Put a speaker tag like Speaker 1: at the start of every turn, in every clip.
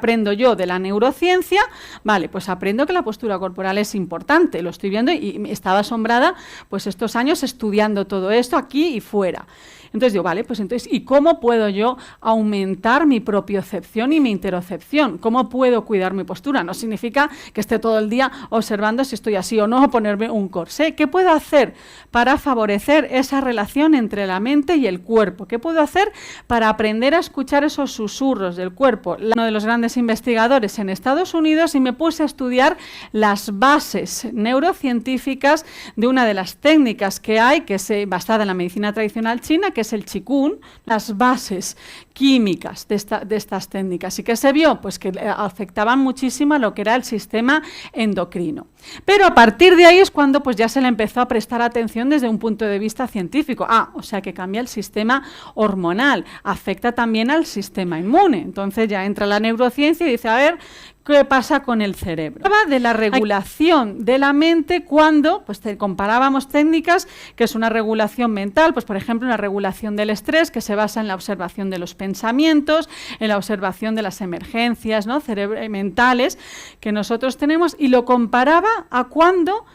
Speaker 1: aprendo yo de la neurociencia? Vale, pues aprendo que la postura corporal es importante, lo estoy viendo y estaba asombrada pues estos años estudiando todo esto aquí y fuera. Entonces digo, vale, pues entonces, ¿y cómo puedo yo aumentar mi propiocepción y mi interocepción? ¿Cómo puedo cuidar mi postura? No significa que esté todo el día observando si estoy así o no, o ponerme un corsé. ¿Qué puedo hacer para favorecer esa relación entre la mente y el cuerpo? ¿Qué puedo hacer para aprender a escuchar esos susurros del cuerpo? Uno de los grandes investigadores en Estados Unidos, y me puse a estudiar las bases neurocientíficas de una de las técnicas que hay, que es basada en la medicina tradicional china, que es el Qigong, las bases químicas de estas técnicas. ¿Y qué se vio? Pues que afectaban muchísimo a lo que era el sistema endocrino. Pero a partir de ahí es cuando pues ya se le empezó a prestar atención desde un punto de vista científico. O sea que cambia el sistema hormonal, afecta también al sistema inmune. Entonces ya entra la neurociencia y dice, a ver, ¿qué pasa con el cerebro? De la regulación de la mente cuando pues comparábamos técnicas, que es una regulación mental, pues por ejemplo una regulación del estrés que se basa en la observación de los pensamientos, en la observación de las emergencias, ¿no?, mentales que nosotros tenemos, y lo comparaba a cuando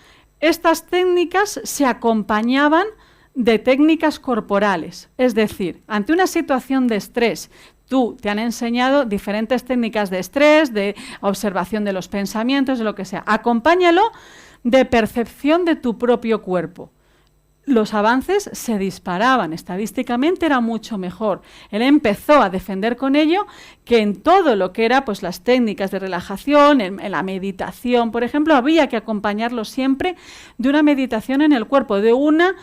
Speaker 1: estas técnicas se acompañaban de técnicas corporales. Es decir, ante una situación de estrés, te han enseñado diferentes técnicas de estrés, de observación de los pensamientos, de lo que sea. Acompáñalo de percepción de tu propio cuerpo. Los avances se disparaban, estadísticamente era mucho mejor. Él empezó a defender con ello que en todo lo que era pues las técnicas de relajación, en la meditación, por ejemplo, había que acompañarlo siempre de una meditación en el cuerpo, de una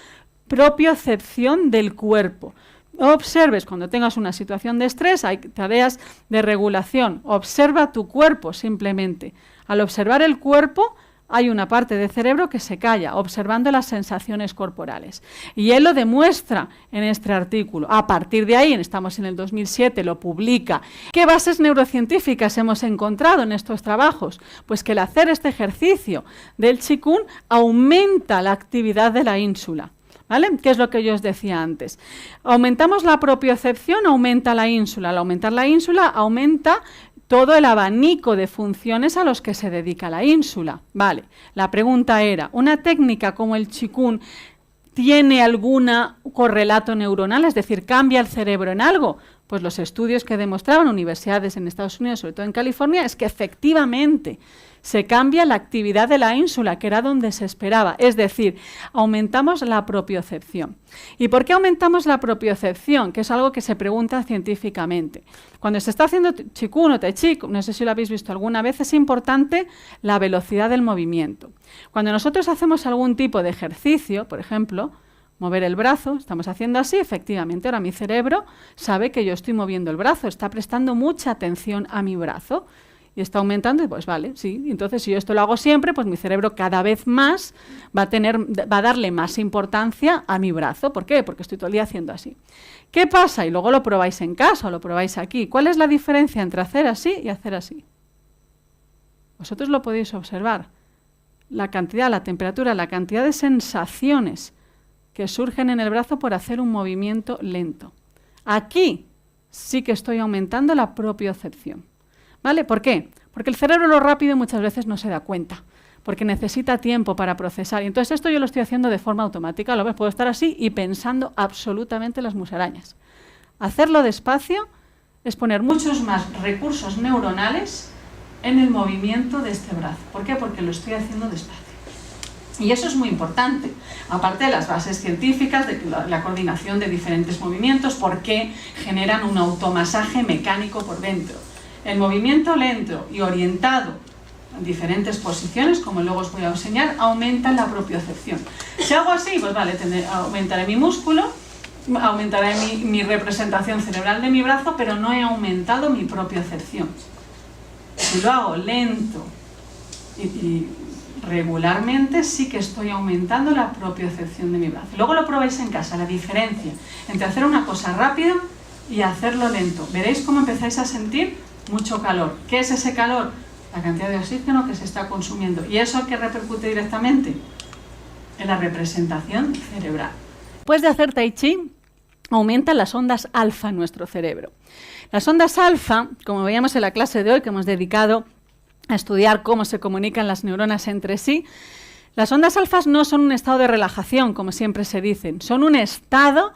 Speaker 1: propiocepción del cuerpo. Observes cuando tengas una situación de estrés, hay tareas de regulación. Observa tu cuerpo simplemente. Al observar el cuerpo, hay una parte del cerebro que se calla, observando las sensaciones corporales. Y él lo demuestra en este artículo. A partir de ahí, estamos en el 2007, lo publica. ¿Qué bases neurocientíficas hemos encontrado en estos trabajos? Pues que el hacer este ejercicio del Qigong aumenta la actividad de la ínsula. ¿Vale? ¿Qué es lo que yo os decía antes? Aumentamos la propiocepción, aumenta la ínsula. Al aumentar la ínsula, aumenta todo el abanico de funciones a los que se dedica la ínsula. Vale, la pregunta era, ¿una técnica como el Qigong tiene algún correlato neuronal? Es decir, ¿cambia el cerebro en algo? Pues los estudios que demostraban universidades en Estados Unidos, sobre todo en California, es que efectivamente se cambia la actividad de la ínsula, que era donde se esperaba. Es decir, aumentamos la propiocepción. ¿Y por qué aumentamos la propiocepción? Que es algo que se pregunta científicamente. Cuando se está haciendo Qigong o Tai Chi, no sé si lo habéis visto alguna vez, es importante la velocidad del movimiento. Cuando nosotros hacemos algún tipo de ejercicio, por ejemplo, mover el brazo, estamos haciendo así, efectivamente, ahora mi cerebro sabe que yo estoy moviendo el brazo, está prestando mucha atención a mi brazo. Y está aumentando, pues vale, sí. Entonces, si yo esto lo hago siempre, pues mi cerebro cada vez más va a darle más importancia a mi brazo. ¿Por qué? Porque estoy todo el día haciendo así. ¿Qué pasa? Y luego lo probáis en casa o lo probáis aquí. ¿Cuál es la diferencia entre hacer así y hacer así? Vosotros lo podéis observar. La cantidad, la temperatura, la cantidad de sensaciones que surgen en el brazo por hacer un movimiento lento. Aquí sí que estoy aumentando la propiocepción. ¿Vale? ¿Por qué? Porque el cerebro lo rápido muchas veces no se da cuenta, porque necesita tiempo para procesar. Y entonces esto yo lo estoy haciendo de forma automática, lo ves, puedo estar así y pensando absolutamente las musarañas. Hacerlo despacio es poner muchos más recursos neuronales en el movimiento de este brazo. ¿Por qué? Porque lo estoy haciendo despacio. Y eso es muy importante, aparte de las bases científicas, de la coordinación de diferentes movimientos, porque generan un automasaje mecánico por dentro. El movimiento lento y orientado en diferentes posiciones, como luego os voy a enseñar, aumenta la propiocepción. Si hago así, pues vale, aumentaré mi músculo, aumentaré mi representación cerebral de mi brazo, pero no he aumentado mi propiocepción. Si lo hago lento y regularmente, sí que estoy aumentando la propiocepción de mi brazo. Luego lo probáis en casa, la diferencia entre hacer una cosa rápido y hacerlo lento. Veréis cómo empezáis a sentir mucho calor. ¿Qué es ese calor? La cantidad de oxígeno que se está consumiendo. ¿Y eso qué repercute directamente? En la representación cerebral. Después de hacer Tai Chi, aumentan las ondas alfa en nuestro cerebro. Las ondas alfa, como veíamos en la clase de hoy, que hemos dedicado a estudiar cómo se comunican las neuronas entre sí, las ondas alfas no son un estado de relajación, como siempre se dicen, son un estado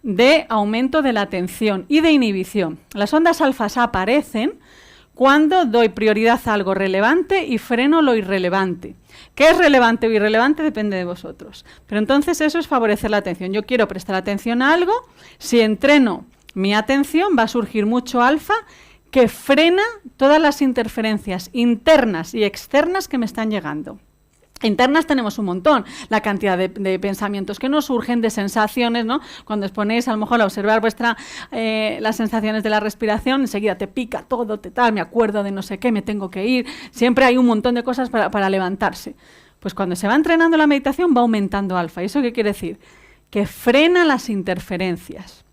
Speaker 1: de aumento de la atención y de inhibición. Las ondas alfas aparecen cuando doy prioridad a algo relevante y freno lo irrelevante. ¿Qué es relevante o irrelevante? Depende de vosotros. Pero entonces eso es favorecer la atención. Yo quiero prestar atención a algo, si entreno mi atención va a surgir mucho alfa que frena todas las interferencias internas y externas que me están llegando. Internas tenemos un montón, la cantidad de pensamientos que nos surgen, de sensaciones, ¿no? Cuando os ponéis a lo mejor a observar las sensaciones de la respiración, enseguida te pica todo, me acuerdo de no sé qué, me tengo que ir, siempre hay un montón de cosas para levantarse. Pues cuando se va entrenando la meditación va aumentando alfa. ¿Y eso qué quiere decir? Que frena las interferencias.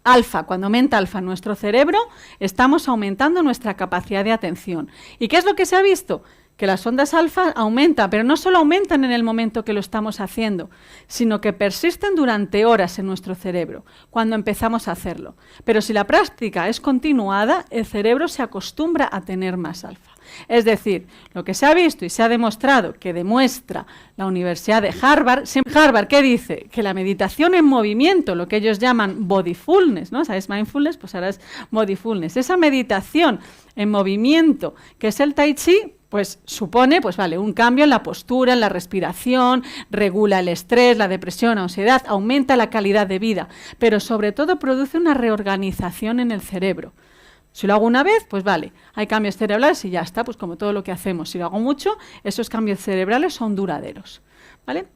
Speaker 1: Alfa, cuando aumenta alfa en nuestro cerebro, estamos aumentando nuestra capacidad de atención. ¿Y qué es lo que se ha visto? Que las ondas alfa aumentan, pero no solo aumentan en el momento que lo estamos haciendo, sino que persisten durante horas en nuestro cerebro, cuando empezamos a hacerlo. Pero si la práctica es continuada, el cerebro se acostumbra a tener más alfa. Es decir, lo que se ha visto y se ha demostrado, que demuestra la Universidad de Harvard, Harvard, ¿qué dice? Que la meditación en movimiento, lo que ellos llaman bodyfulness, ¿no? ¿Sabes? Mindfulness, pues ahora es bodyfulness. Esa meditación en movimiento, que es el Tai Chi, pues supone, pues vale, un cambio en la postura, en la respiración, regula el estrés, la depresión, la ansiedad, aumenta la calidad de vida, pero sobre todo produce una reorganización en el cerebro. Si lo hago una vez, pues vale, hay cambios cerebrales y ya está, pues como todo lo que hacemos. Si lo hago mucho, esos cambios cerebrales son duraderos, ¿vale?